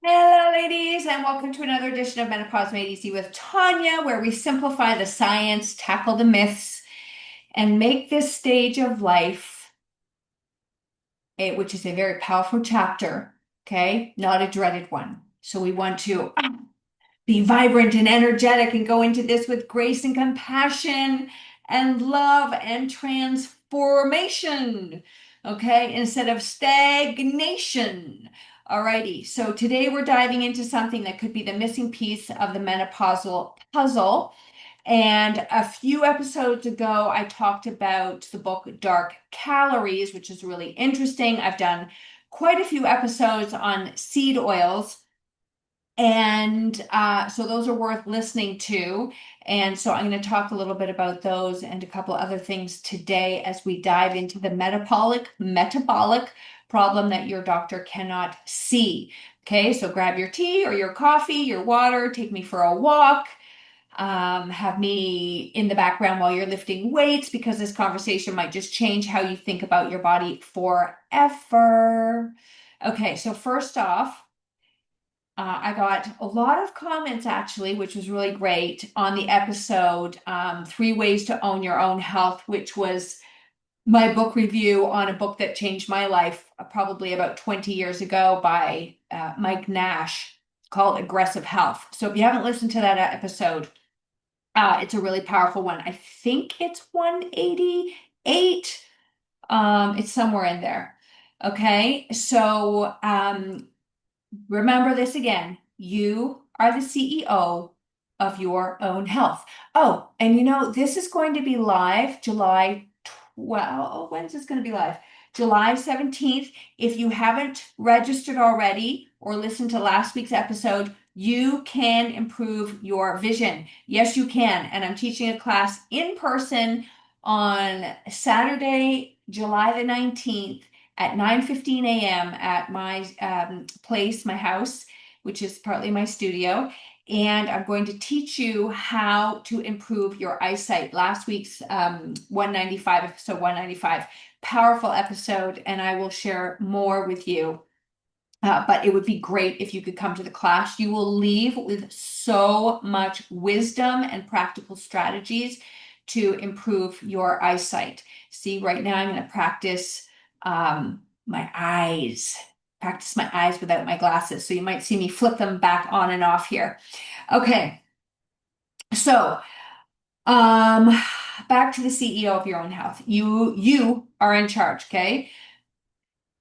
Hello, ladies, and welcome to another edition of Menopause Made Easy with Tanya, where we simplify the science, tackle the myths, and make this stage of life, which is a very powerful chapter, okay, not a dreaded one. So we want to be vibrant and energetic and go into this with grace and compassion and love and transformation, okay, instead of stagnation. Alrighty, so today we're diving into something that could be the missing piece of the menopausal puzzle. And a few episodes ago, I talked about the book Dark Calories, which is really interesting. I've done quite a few episodes on seed oils, and so those are worth listening to. And so I'm going to talk a little bit about those and a couple other things today as we dive into the metabolic problem that your doctor cannot see. Okay, so grab your tea or your coffee, your water, take me for a walk. Have me in the background while you're lifting weights because this conversation might just change how you think about your body forever. Okay, so first off, I got a lot of comments actually, which was really great on the episode, Three Ways to Own Your Own Health, which was my book review on a book that changed my life probably about 20 years ago by Mike Nash called Aggressive Health. So if you haven't listened to that episode, it's a really powerful one. I think it's 188. It's somewhere in there. Okay, so remember this again. You are the CEO of your own health. Oh, and this is going to be live July 12th. When's this going to be live? July 17th. If you haven't registered already or listened to last week's episode, you can improve your vision. Yes, you can. And I'm teaching a class in person on Saturday, July the 19th at 9:15 a.m. at my place, my house, which is partly my studio. And I'm going to teach you how to improve your eyesight. Last week's 195, episode 195, powerful episode, and I will share more with you. But it would be great if you could come to the class. You will leave with so much wisdom and practical strategies to improve your eyesight. See, right now I'm going to my eyes, practice my eyes without my glasses. So you might see me flip them back on and off here. Okay, so um, back to the CEO of your own health. You are in charge, okay?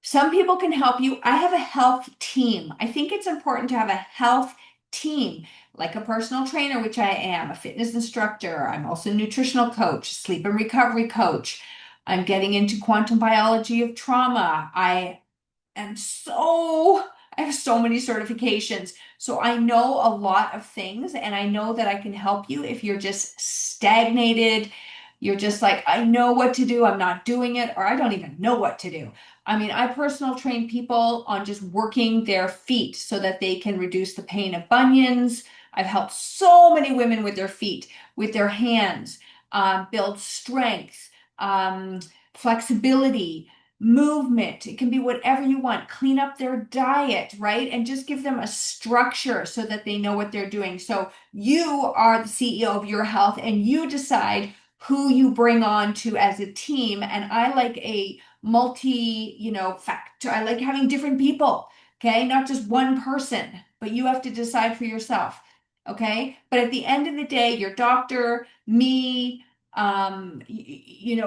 Some people can help you. I have a health team. I think it's important to have a health team, like a personal trainer, which I am, a fitness instructor. I'm also a nutritional coach, sleep and recovery coach. I'm getting into quantum biology of trauma. am so, I have so many certifications. So I know a lot of things, and I know that I can help you if you're just stagnated. You're just like, I know what to do, I'm not doing it, or I don't even know what to do. I mean, I personal train people on just working their feet so that they can reduce the pain of bunions. I've helped so many women with their feet, with their hands, build strength, flexibility, movement. It can be whatever you want. Clean up their diet, right? And just give them a structure so that they know what they're doing. So you are the CEO of your health and you decide who you bring on to as a team. And I like a multi, factor. I like having different people, okay? Not just one person, but you have to decide for yourself, okay? But at the end of the day, your doctor, me,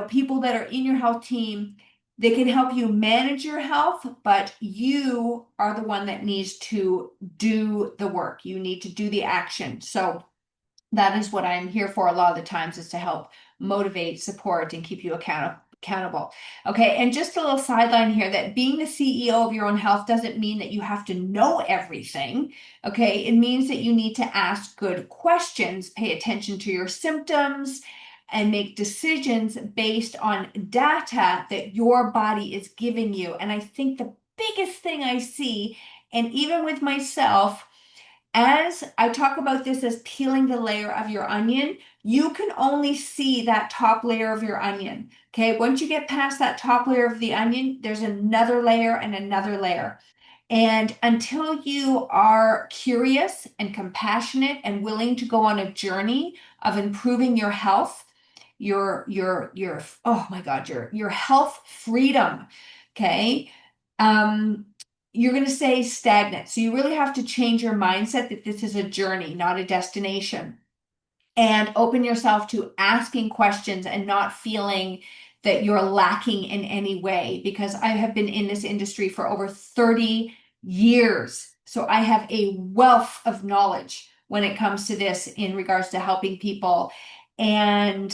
people that are in your health team, they can help you manage your health, but you are the one that needs to do the work. You need to do the action. So that is what I'm here for a lot of the times, is to help motivate, support, and keep you accountable. Okay, and just a little sideline here, that being the CEO of your own health doesn't mean that you have to know everything. Okay, it means that you need to ask good questions, pay attention to your symptoms, and make decisions based on data that your body is giving you. And I think the biggest thing I see, and even with myself, as I talk about this as peeling the layer of your onion, you can only see that top layer of your onion. Okay, once you get past that top layer of the onion, there's another layer and another layer. And until you are curious and compassionate and willing to go on a journey of improving your health, your oh my God, your health freedom, okay? Um, you're going to stay stagnant. So you really have to change your mindset that this is a journey, not a destination, and open yourself to asking questions and not feeling that you're lacking in any way, because I have been in this industry for over 30 years. So I have a wealth of knowledge when it comes to this in regards to helping people. And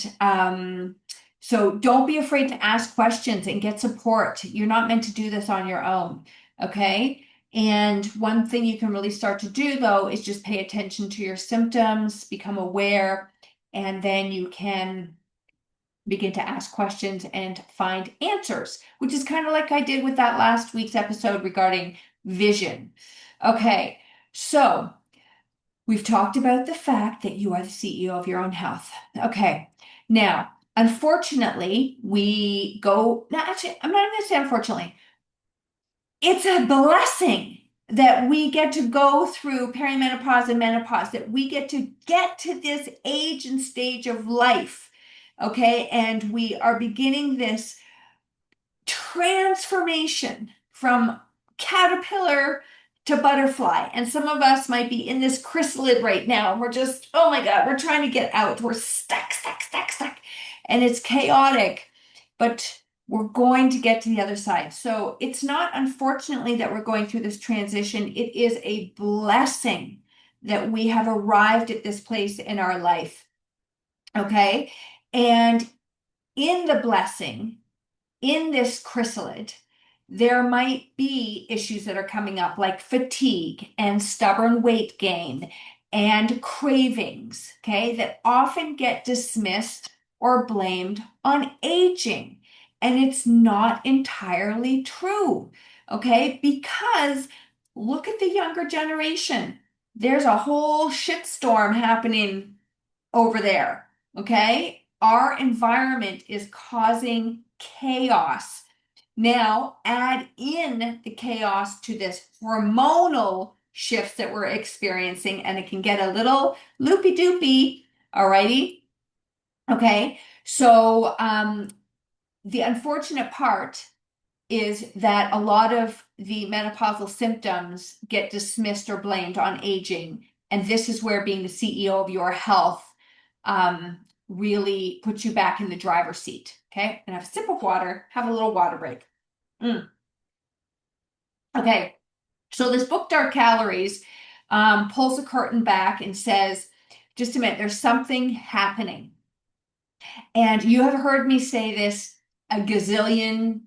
so don't be afraid to ask questions and get support. You're not meant to do this on your own. Okay. And one thing you can really start to do, though, is just pay attention to your symptoms, become aware, and then you can begin to ask questions and find answers, which is kind of like I did with that last week's episode regarding vision. Okay, so we've talked about the fact that you are the CEO of your own health. Okay, now, unfortunately, we go, now actually, I'm not even going to say unfortunately, it's a blessing that we get to go through perimenopause and menopause, that we get to this age and stage of life. Okay. And we are beginning this transformation from caterpillar to butterfly. And some of us might be in this chrysalid right now. And we're just, oh my God, we're trying to get out. We're stuck, stuck, stuck, stuck. And it's chaotic, but we're going to get to the other side. So it's not, unfortunately, that we're going through this transition. It is a blessing that we have arrived at this place in our life. Okay. And in the blessing, in this chrysalid, there might be issues that are coming up like fatigue and stubborn weight gain and cravings, okay, that often get dismissed or blamed on aging. And it's not entirely true, okay, because look at the younger generation. There's a whole shitstorm happening over there. Okay. Our environment is causing chaos. Now, add in the chaos to this hormonal shifts that we're experiencing, and it can get a little loopy doopy. Alrighty. Okay. So, the unfortunate part is that a lot of the menopausal symptoms get dismissed or blamed on aging. And this is where being the CEO of your health really puts you back in the driver's seat. Okay. And have a sip of water, have a little water break. Okay. So this book, Dark Calories, pulls the curtain back and says, just a minute, there's something happening. And you have heard me say this a gazillion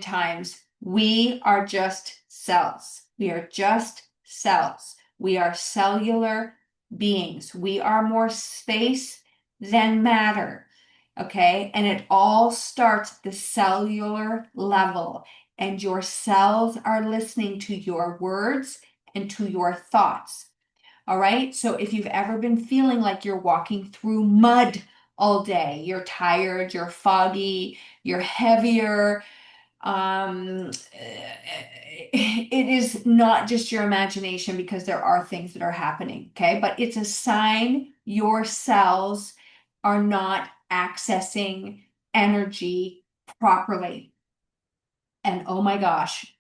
times. We are just cells. We are just cells. We are cellular beings. We are more space than matter. Okay. And it all starts at the cellular level. And your cells are listening to your words and to your thoughts. All right. So if you've ever been feeling like you're walking through mud all day, you're tired, you're foggy, you're heavier, it is not just your imagination, because there are things that are happening. Okay. But it's a sign your cells are not accessing energy properly. And oh my gosh,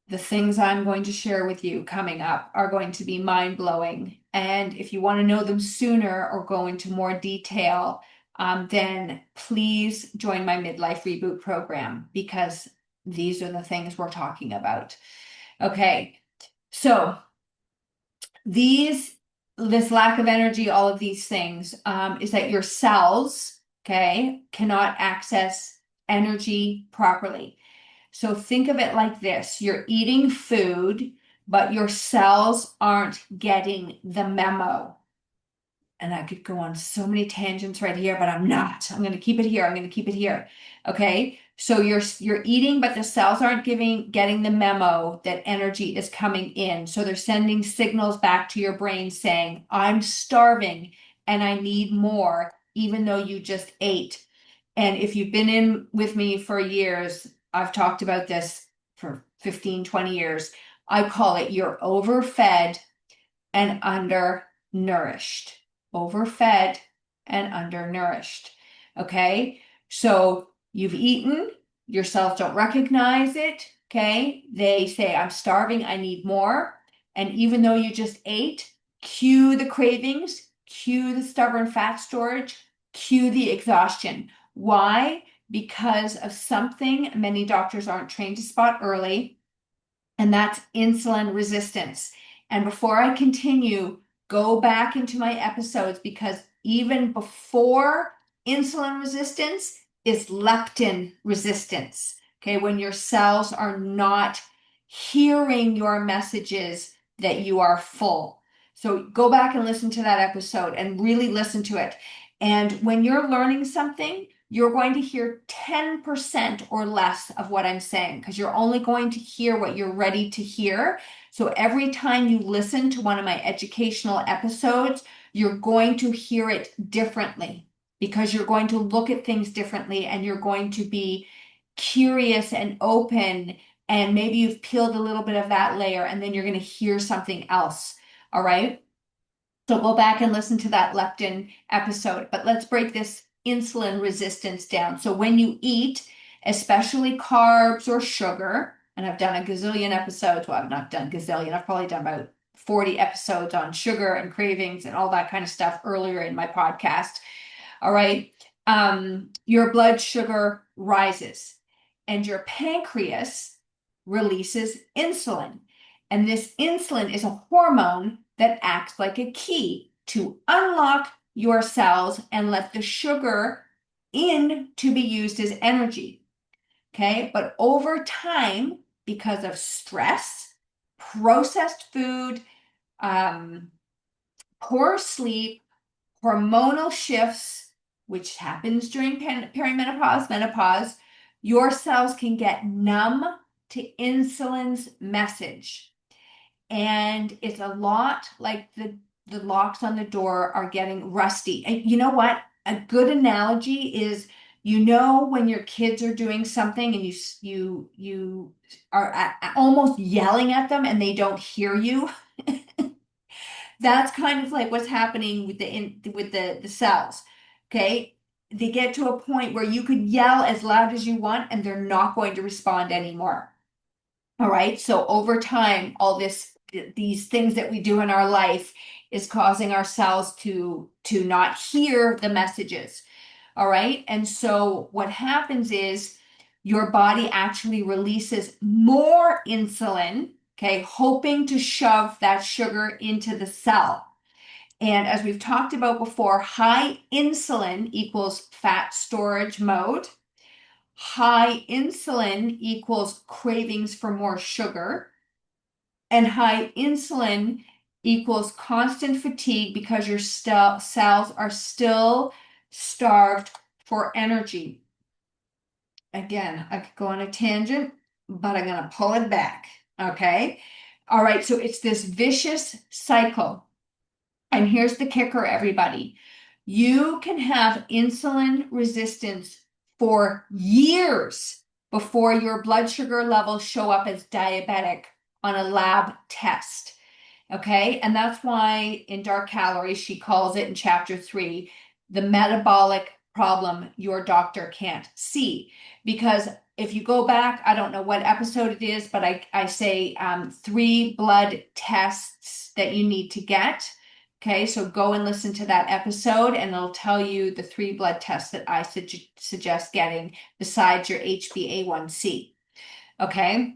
the things I'm going to share with you coming up are going to be mind-blowing. And if you want to know them sooner or go into more detail, then please join my Midlife Reboot program, because these are the things we're talking about. Okay, so this lack of energy, all of these things, is that your cells, okay, cannot access energy properly. So think of it like this. You're eating food, but your cells aren't getting the memo. And I could go on so many tangents right here, but I'm not. I'm going to keep it here. I'm going to keep it here. Okay. So you're eating, but the cells aren't getting the memo that energy is coming in. So they're sending signals back to your brain saying, I'm starving and I need more, even though you just ate. And if you've been in with me for years, I've talked about this for 15, 20 years. I call it you're overfed and undernourished. Overfed and undernourished. Okay. So you've eaten, your cells don't recognize it. Okay. They say, I'm starving, I need more. And even though you just ate, cue the cravings, cue the stubborn fat storage, cue the exhaustion. Why? Because of something many doctors aren't trained to spot early, and that's insulin resistance. And before I continue, go back into my episodes, because even before insulin resistance is leptin resistance. Okay, when your cells are not hearing your messages that you are full. So go back and listen to that episode and really listen to it. And when you're learning something, you're going to hear 10% or less of what I'm saying, because you're only going to hear what you're ready to hear. So every time you listen to one of my educational episodes, you're going to hear it differently, because you're going to look at things differently, and you're going to be curious and open, and maybe you've peeled a little bit of that layer, and then you're going to hear something else. All right. So go back and listen to that leptin episode, but let's break this insulin resistance down. So when you eat, especially carbs or sugar, and I've done a gazillion episodes, well, I've not done gazillion, I've probably done about 40 episodes on sugar and cravings and all that kind of stuff earlier in my podcast. All right. Your blood sugar rises, and your pancreas releases insulin. And this insulin is a hormone that acts like a key to unlock your cells and let the sugar in to be used as energy. Okay. But over time, because of stress, processed food, poor sleep, hormonal shifts, which happens during perimenopause, menopause, your cells can get numb to insulin's message. And it's a lot like the locks on the door are getting rusty. And you know what? A good analogy is, when your kids are doing something and you are almost yelling at them and they don't hear you. That's kind of like what's happening with the cells. Okay. They get to a point where you could yell as loud as you want and they're not going to respond anymore. All right. So over time, these things that we do in our life is causing our cells to not hear the messages. All right. And so what happens is your body actually releases more insulin, okay, hoping to shove that sugar into the cell. And as we've talked about before, high insulin equals fat storage mode. High insulin equals cravings for more sugar. And high insulin equals constant fatigue, because your cells are still starved for energy. Again, I could go on a tangent, but I'm going to pull it back. Okay. All right. So it's this vicious cycle. And here's the kicker, everybody. You can have insulin resistance for years before your blood sugar levels show up as diabetic on a lab test. Okay. And that's why in Dark Calories, she calls it in chapter 3, the metabolic problem your doctor can't see. Because if you go back, I don't know what episode it is, but I say 3 blood tests that you need to get. Okay, so go and listen to that episode, and it'll tell you the 3 blood tests that I suggest getting besides your HbA1c. Okay,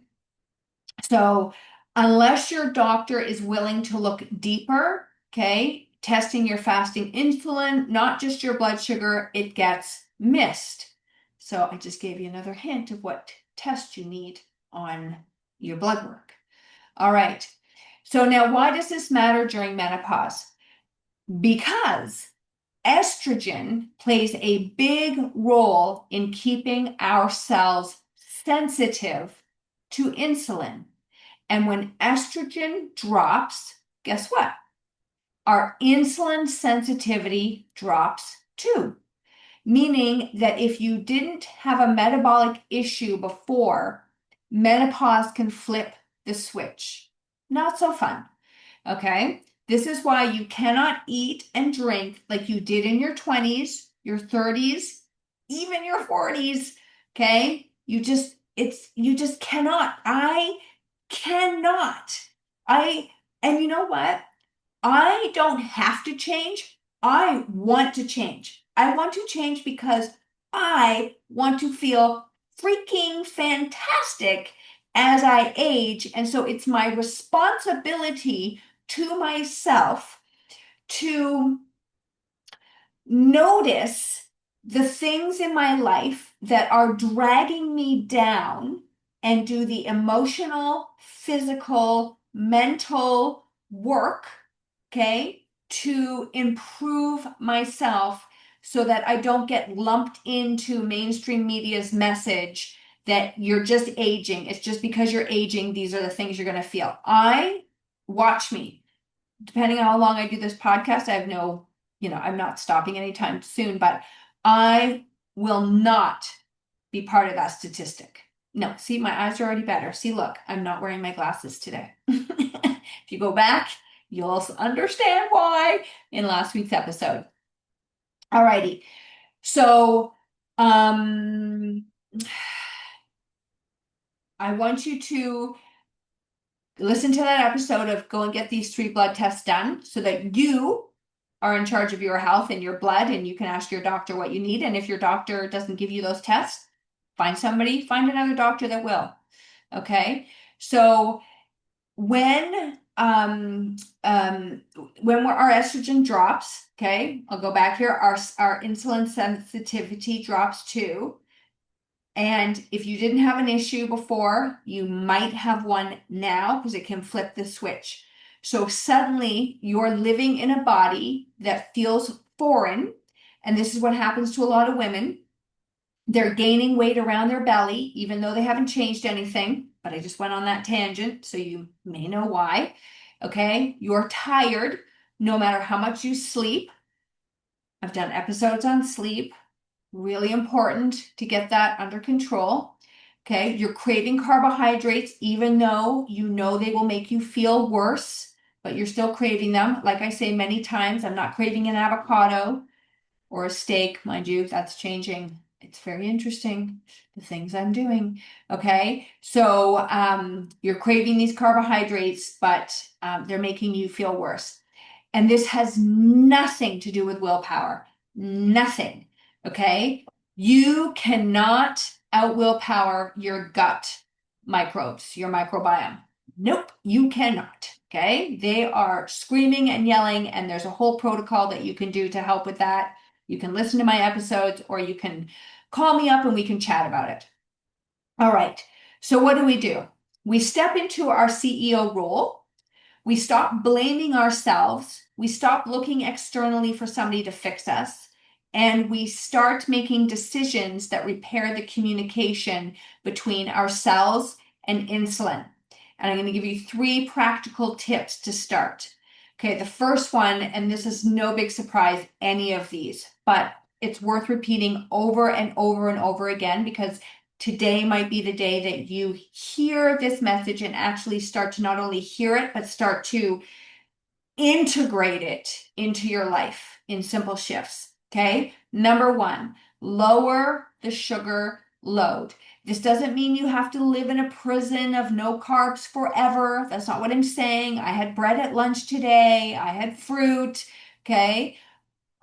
so unless your doctor is willing to look deeper, okay, testing your fasting insulin, not just your blood sugar, it gets missed. So I just gave you another hint of what test you need on your blood work. All right. So now, why does this matter during menopause? Because estrogen plays a big role in keeping our cells sensitive to insulin. And when estrogen drops, guess what? Our insulin sensitivity drops too. Meaning that if you didn't have a metabolic issue before, menopause can flip the switch. Not so fun. Okay. This is why you cannot eat and drink like you did in your 20s, your 30s, even your 40s. Okay. You just cannot. I cannot. I, and you know what? I don't have to change. I want to change. I want to change because I want to feel freaking fantastic as I age. And so it's my responsibility to myself to notice the things in my life that are dragging me down and do the emotional, physical, mental work, okay, to improve myself so that I don't get lumped into mainstream media's message that you're just aging. It's just because you're aging, these are the things you're going to feel. Watch me. Depending on how long I do this podcast, I have no, I'm not stopping anytime soon, but I will not be part of that statistic. No, see, my eyes are already better. See, look, I'm not wearing my glasses today. If you go back, you'll understand why in last week's episode. Alrighty. So, I want you to listen to that episode of go and get these 3 blood tests done so that you are in charge of your health and your blood, and you can ask your doctor what you need. And if your doctor doesn't give you those tests, find another doctor that will. Okay. So when our estrogen drops, okay, I'll go back here, our insulin sensitivity drops too. And if you didn't have an issue before, you might have one now because it can flip the switch. So suddenly you're living in a body that feels foreign. And this is what happens to a lot of women. They're gaining weight around their belly, even though they haven't changed anything. But I just went on that tangent, so you may know why. Okay, you're tired no matter how much you sleep. I've done episodes on sleep. Really important to get that under control. Okay, you're craving carbohydrates, even though you know they will make you feel worse, but you're still craving them. Like I say many times, I'm not craving an avocado or a steak, mind you, that's changing. It's very interesting, the things I'm doing. Okay, so you're craving these carbohydrates, but they're making you feel worse. And this has nothing to do with willpower. Nothing. Okay? You cannot out willpower your gut microbes, your microbiome. Nope, you cannot. Okay? They are screaming and yelling, and there's a whole protocol that you can do to help with that. You can listen to my episodes, or you can call me up and we can chat about it. All right. So what do? We step into our CEO role. We stop blaming ourselves. We stop looking externally for somebody to fix us. And we start making decisions that repair the communication between ourselves and insulin. And I'm going to give you 3 practical tips to start. Okay, the first one, and this is no big surprise, any of these, but it's worth repeating over and over and over again because today might be the day that you hear this message and actually start to not only hear it, but start to integrate it into your life in simple shifts. Okay. Number 1, lower the sugar load. This doesn't mean you have to live in a prison of no carbs forever. That's not what I'm saying. I had bread at lunch today. I had fruit. Okay.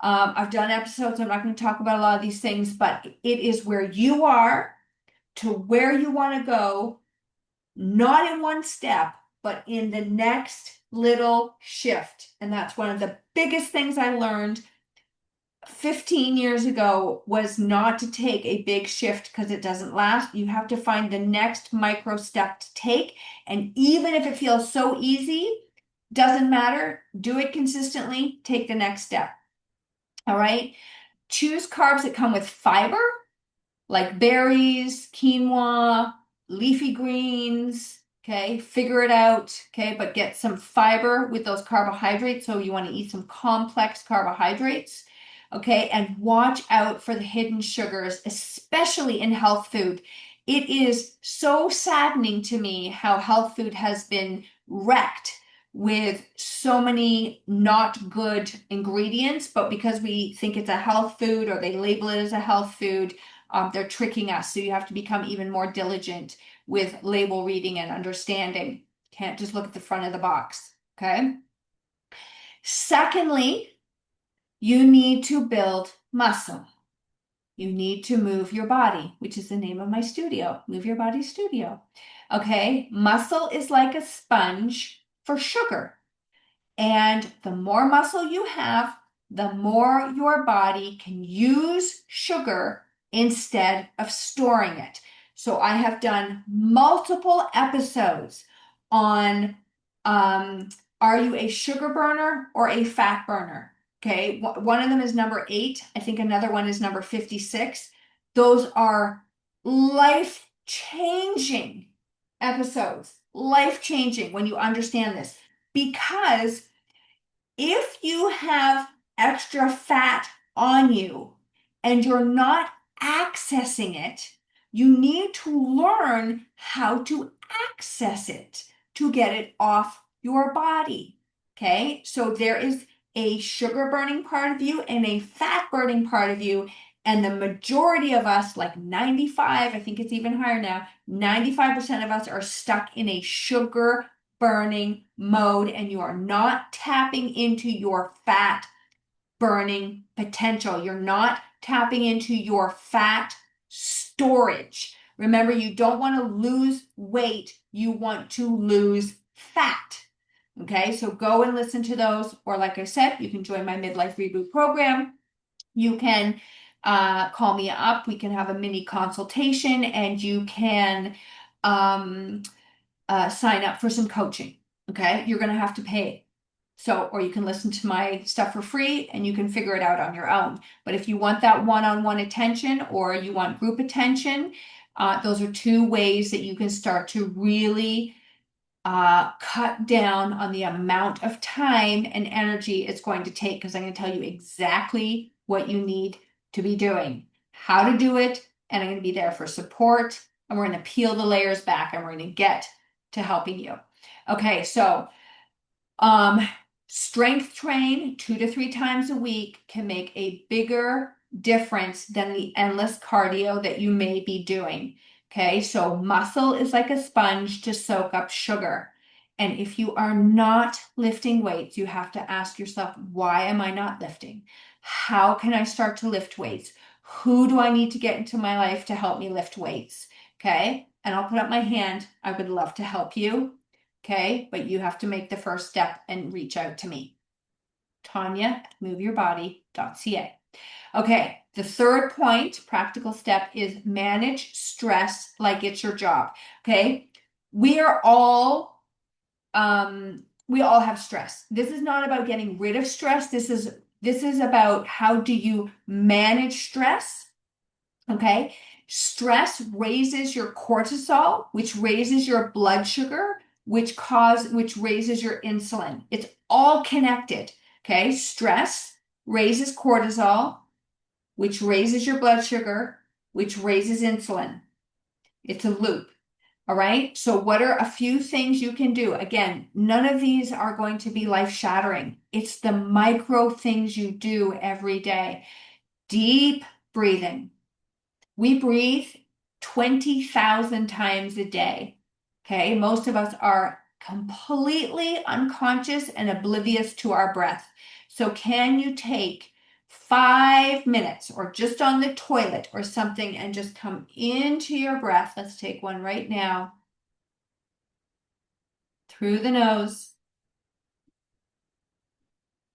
I've done episodes. I'm not going to talk about a lot of these things, but it is where you are to where you want to go, not in one step, but in the next little shift. And that's one of the biggest things I learned 15 years ago was not to take a big shift because it doesn't last. You have to find the next micro step to take. And even if it feels so easy, doesn't matter. Do it consistently. Take the next step. All right. Choose carbs that come with fiber, like berries, quinoa, leafy greens. Okay, figure it out. Okay, but get some fiber with those carbohydrates. So you want to eat some complex carbohydrates. Okay, and watch out for the hidden sugars, especially in health food. it is so saddening to me how health food has been wrecked with so many not good ingredients, but because we think it's a health food or they label it as a health food, they're tricking us. So you have to become even more diligent with label reading and understanding. Can't just look at the front of the box. Okay. Secondly, you need to build muscle. You need to move your body, which is the name of my studio, Move Your Body Studio. Okay, muscle is like a sponge for sugar. And the more muscle you have, the more your body can use sugar instead of storing it. So I have done multiple episodes on are you a sugar burner or a fat burner? Okay, one of them is number 8. I think another one is number 56. Those are life-changing episodes, life-changing when you understand this. Because if you have extra fat on you and you're not accessing it, you need to learn how to access it to get it off your body. Okay, so there is a sugar burning part of you and a fat burning part of you. And the majority of us, like 95, I think it's even higher now, 95% of us are stuck in a sugar burning mode and you are not tapping into your fat burning potential. You're not tapping into your fat storage. Remember, you don't want to lose weight, you want to lose fat. Okay, so go and listen to those, or like I said, you can join my midlife reboot program. You can call me up. We can have a mini consultation, and you can sign up for some coaching. Okay, you're going to have to pay. So, or you can listen to my stuff for free and you can figure it out on your own. But if you want that one-on-one attention or you want group attention, those are 2 ways that you can start to really cut down on the amount of time and energy it's going to take, because I'm going to tell you exactly what you need to be doing, how to do it, and I'm going to be there for support, and we're going to peel the layers back and we're going to get to helping you. Okay, so strength train 2 to 3 times a week can make a bigger difference than the endless cardio that you may be doing. Okay, so muscle is like a sponge to soak up sugar. And if you are not lifting weights, you have to ask yourself, why am I not lifting? How can I start to lift weights? Who do I need to get into my life to help me lift weights? Okay, and I'll put up my hand. I would love to help you. Okay, but you have to make the first step and reach out to me. Tanya at moveyourbody.ca. Okay, the third point, practical step, is manage stress like it's your job. Okay, we all have stress. This is not about getting rid of stress. This is about how do you manage stress. Okay, stress raises your cortisol, which raises your blood sugar, which raises your insulin. It's all connected. Okay, stress raises cortisol, which raises your blood sugar, which raises insulin. It's a loop. All right, so what are a few things you can do? Again, none of these are going to be life-shattering. It's the micro things you do every day. Deep breathing. We breathe 20,000 times a day. Okay, most of us are completely unconscious and oblivious to our breath. So can you take 5 minutes or just on the toilet or something and just come into your breath? Let's take one right now. Through the nose,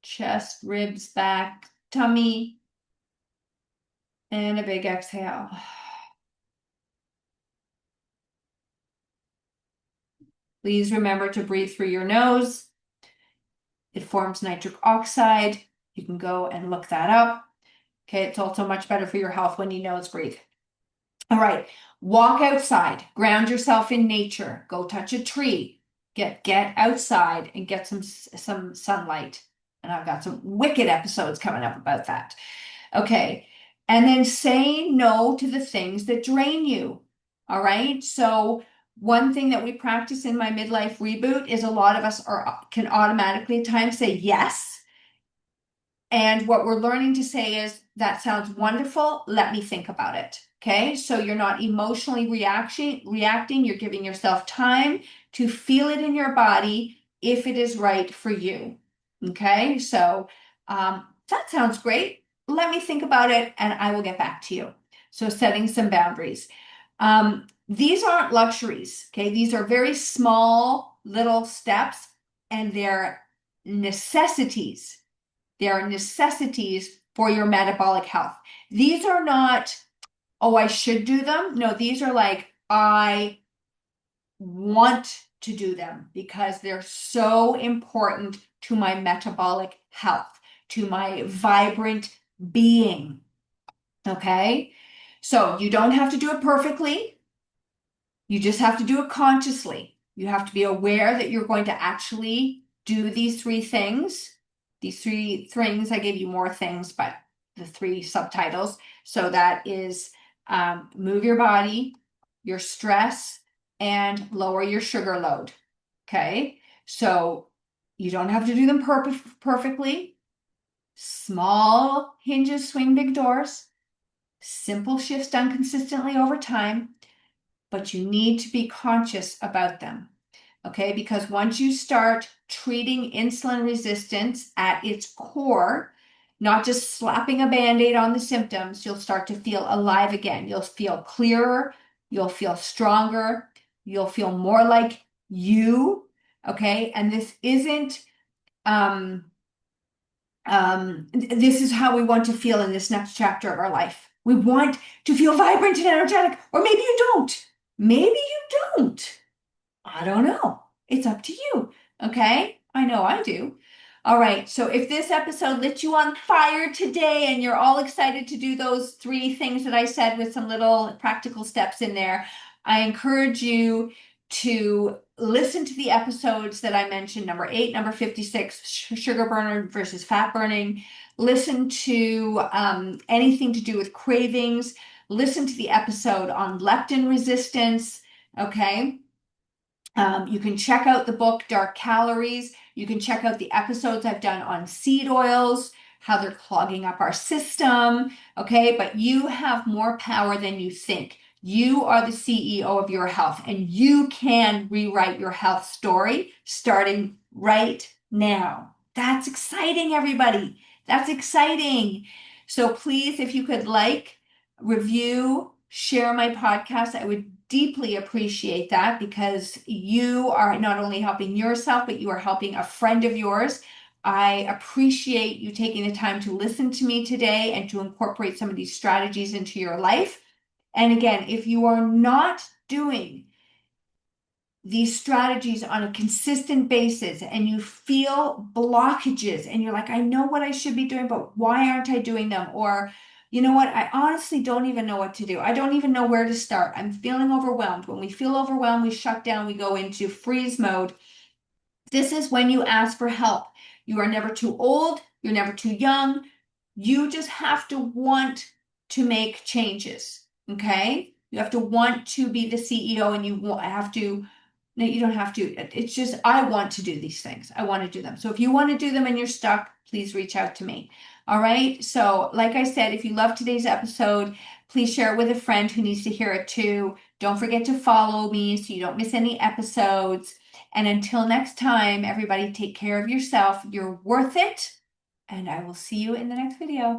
chest, ribs, back, tummy, and a big exhale. Please remember to breathe through your nose. It forms nitric oxide. You can go and look that up. Okay, it's also much better for your health when you nose breathe. All right, walk outside, ground yourself in nature, go touch a tree, get outside and get some sunlight. And I've got some wicked episodes coming up about that. Okay, and then say no to the things that drain you. All right. So one thing that we practice in my midlife reboot is a lot of us can automatically at times say yes. And what we're learning to say is, that sounds wonderful. Let me think about it. Okay. So you're not emotionally reacting. You're giving yourself time to feel it in your body if it is right for you. Okay. So that sounds great. Let me think about it and I will get back to you. So setting some boundaries. These aren't luxuries. Okay. These are very small little steps and they're necessities. They are necessities for your metabolic health. These are not, oh, I should do them. No, these are like, I want to do them because they're so important to my metabolic health, to my vibrant being. Okay. So you don't have to do it perfectly. You just have to do it consciously. You have to be aware that you're going to actually do these three things. These three things, I gave you more things, but the three subtitles. So that is move your body, your stress, and lower your sugar load. Okay. So you don't have to do them perfectly. Small hinges swing big doors. Simple shifts done consistently over time, but you need to be conscious about them. Okay, because once you start treating insulin resistance at its core, not just slapping a band-aid on the symptoms, you'll start to feel alive again. You'll feel clearer, you'll feel stronger, you'll feel more like you. Okay, and um, this is how we want to feel in this next chapter of our life. We want to feel vibrant and energetic, or maybe you don't. Maybe you don't. I don't know. It's up to you. Okay? I know I do. All right. So if this episode lit you on fire today and you're all excited to do those three things that I said with some little practical steps in there, I encourage you to listen to the episodes that I mentioned, number 8, number 56, sugar burner versus fat burning. Listen to anything to do with cravings. Listen to the episode on leptin resistance. Okay. You can check out the book Dark Calories. You can check out the episodes I've done on seed oils, how they're clogging up our system. Okay, but you have more power than you think. You are the CEO of your health, and you can rewrite your health story starting right now. That's exciting, everybody. That's exciting. So please, if you could like, review, share my podcast, I would deeply appreciate that because you are not only helping yourself, but you are helping a friend of yours. I appreciate you taking the time to listen to me today and to incorporate some of these strategies into your life. And again, if you are not doing these strategies on a consistent basis and you feel blockages and you're like, I know what I should be doing, but why aren't I doing them? Or, you know what? I honestly don't even know what to do. I don't even know where to start. I'm feeling overwhelmed. When we feel overwhelmed, we shut down, we go into freeze mode. This is when you ask for help. You are never too old. You're never too young. You just have to want to make changes. Okay. You have to want to be the CEO and you have to no, you don't have to. It's just, I want to do these things. I want to do them. So if you want to do them and you're stuck, please reach out to me. All right. So, like I said, if you love today's episode, please share it with a friend who needs to hear it too. Don't forget to follow me so you don't miss any episodes. And until next time, everybody take care of yourself. You're worth it. And I will see you in the next video.